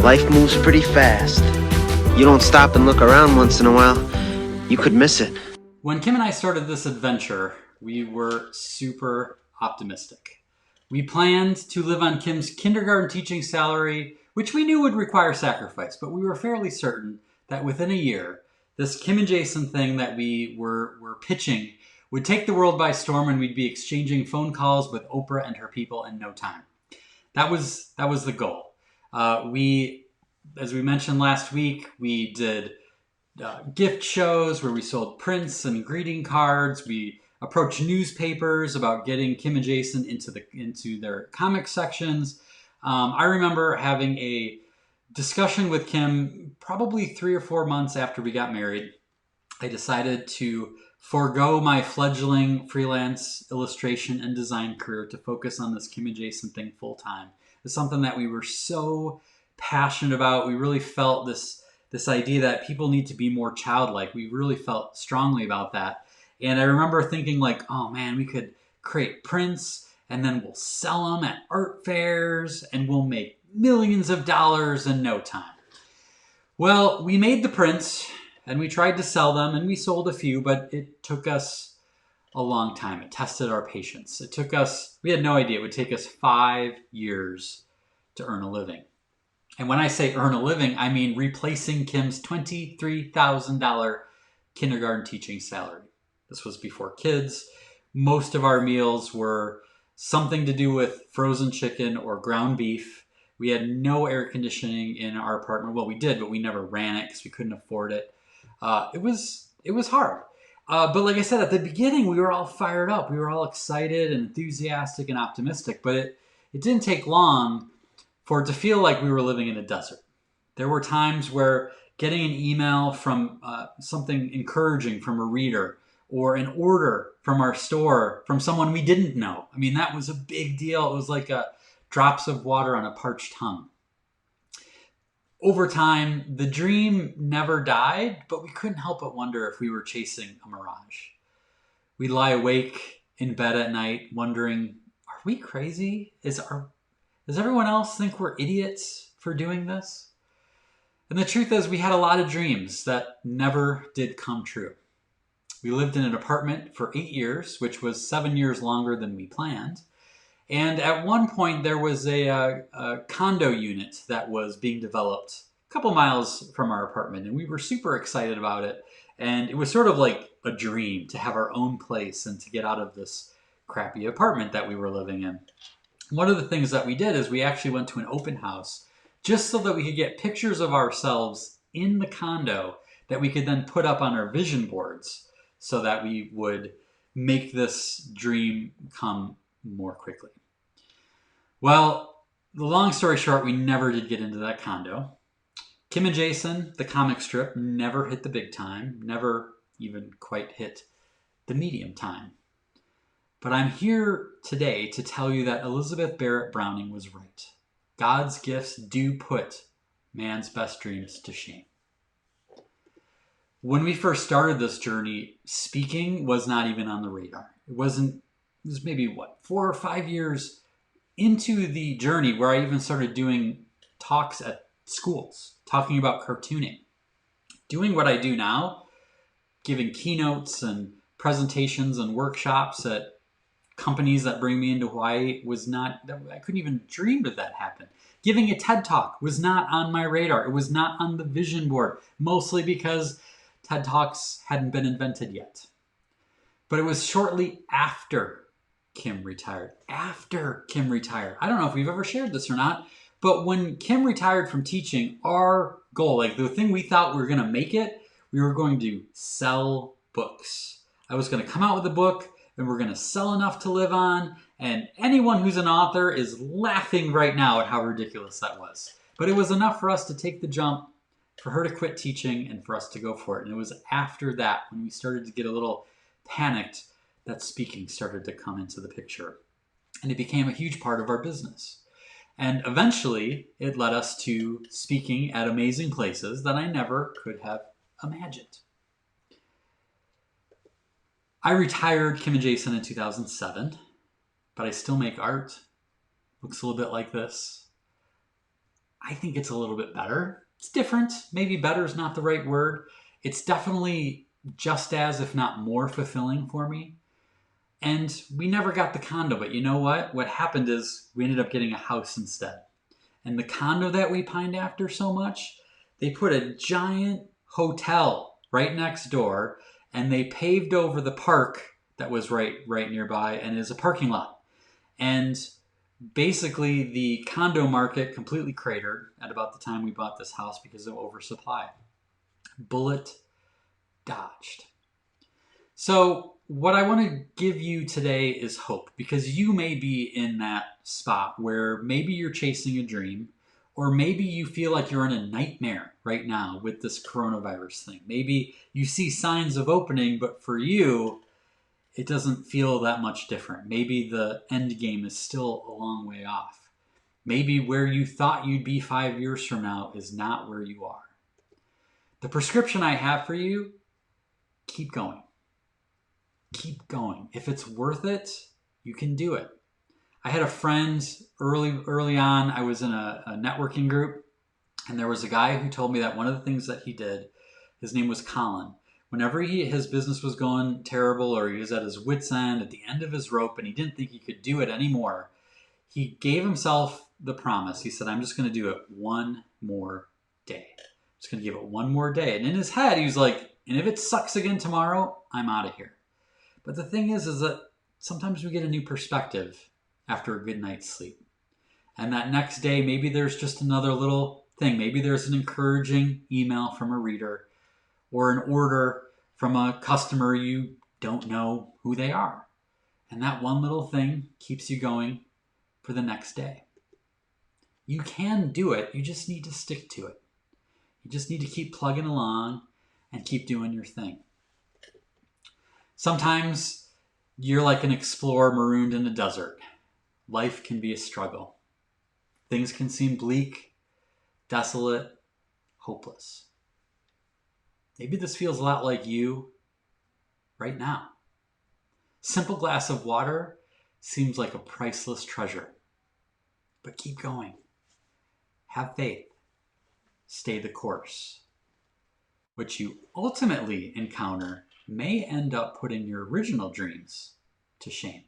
Life moves pretty fast. You don't stop and look around once in a while, you could miss it. When Kim and I started this adventure, we were super optimistic. We planned to live on Kim's kindergarten teaching salary, which we knew would require sacrifice, but we were fairly certain that within a year, this Kim and Jason thing that we were pitching would take the world by storm, and we'd be exchanging phone calls with Oprah and her people in no time. That was the goal. As we mentioned last week, we did gift shows where we sold prints and greeting cards. We approached newspapers about getting Kim and Jason into their comic sections. I remember having a discussion with Kim probably 3 or 4 months after we got married. I decided to forego my fledgling freelance illustration and design career to focus on this Kim and Jason thing full time. It's something that we were so passionate about. We really felt this idea that people need to be more childlike. We really felt strongly about that. And I remember thinking like, oh man, we could create prints and then we'll sell them at art fairs and we'll make millions of dollars in no time. Well, we made the prints and we tried to sell them and we sold a few, but it took us a long time. It tested our patience. We had no idea it would take us 5 years to earn a living. And when I say earn a living, I mean replacing Kim's $23,000 kindergarten teaching salary. This was before kids. Most of our meals were something to do with frozen chicken or ground beef. We had no air conditioning in our apartment. Well, we did, but we never ran it because we couldn't afford it. It was hard. But like I said, at the beginning, we were all fired up. We were all excited and enthusiastic and optimistic. But it didn't take long for it to feel like we were living in a desert. There were times where getting an email from something encouraging from a reader or an order from our store from someone we didn't know. I mean, that was a big deal. It was like drops of water on a parched tongue. Over time, the dream never died, but we couldn't help but wonder if we were chasing a mirage. We'd lie awake in bed at night wondering, are we crazy? Does everyone else think we're idiots for doing this? And the truth is, we had a lot of dreams that never did come true. We lived in an apartment for 8 years, which was 7 years longer than we planned. And at one point, there was a condo unit that was being developed a couple miles from our apartment. And we were super excited about it. And it was sort of like a dream to have our own place and to get out of this crappy apartment that we were living in. One of the things that we did is we actually went to an open house just so that we could get pictures of ourselves in the condo that we could then put up on our vision boards so that we would make this dream come more quickly. Well, the long story short, we never did get into that condo. Kim and Jason, the comic strip, never hit the big time, never even quite hit the medium time. But I'm here today to tell you that Elizabeth Barrett Browning was right. God's gifts do put man's best dreams to shame. When we first started this journey, speaking was not even on the radar. It was maybe 4 or 5 years into the journey where I even started doing talks at schools, talking about cartooning. Doing what I do now, giving keynotes and presentations and workshops at companies that bring me into Hawaii I couldn't even dream of that happen. Giving a TED Talk was not on my radar. It was not on the vision board, mostly because TED Talks hadn't been invented yet. But it was shortly after Kim retired. I don't know if we've ever shared this or not, but when Kim retired from teaching, our goal, like the thing we thought we were going to make it, we were going to sell books. I was going to come out with a book and we're going to sell enough to live on. And anyone who's an author is laughing right now at how ridiculous that was. But it was enough for us to take the jump, for her to quit teaching, and for us to go for it. And it was after that, when we started to get a little panicked, that speaking started to come into the picture. And it became a huge part of our business. And eventually, it led us to speaking at amazing places that I never could have imagined. I retired Kim and Jason in 2007, but I still make art. Looks a little bit like this. I think it's a little bit better. It's different. Maybe better is not the right word. It's definitely just as, if not more, fulfilling for me. And we never got the condo, but you know what? What happened is we ended up getting a house instead. And the condo that we pined after so much, they put a giant hotel right next door, and they paved over the park that was right nearby and is a parking lot. And basically the condo market completely cratered at about the time we bought this house because of oversupply. Bullet dodged. So what I want to give you today is hope, because you may be in that spot where maybe you're chasing a dream, or maybe you feel like you're in a nightmare right now with this coronavirus thing. Maybe you see signs of opening, but for you, it doesn't feel that much different. Maybe the end game is still a long way off. Maybe where you thought you'd be 5 years from now is not where you are. The prescription I have for you, keep going. Keep going. If it's worth it, you can do it. I had a friend early on. I was in a networking group, and there was a guy who told me that one of the things that he did, his name was Colin. Whenever his business was going terrible, or he was at his wit's end, at the end of his rope, and he didn't think he could do it anymore, he gave himself the promise. He said, I'm just going to do it one more day. I'm just going to give it one more day. And in his head, he was like, and if it sucks again tomorrow, I'm out of here. But the thing is that sometimes we get a new perspective after a good night's sleep. And that next day, maybe there's just another little thing. Maybe there's an encouraging email from a reader, or an order from a customer you don't know who they are. And that one little thing keeps you going for the next day. You can do it. You just need to stick to it. You just need to keep plugging along and keep doing your thing. Sometimes you're like an explorer marooned in a desert. Life can be a struggle. Things can seem bleak, desolate, hopeless. Maybe this feels a lot like you right now. Simple glass of water seems like a priceless treasure. But keep going. Have faith. Stay the course. What you ultimately encounter may end up putting your original dreams to shame.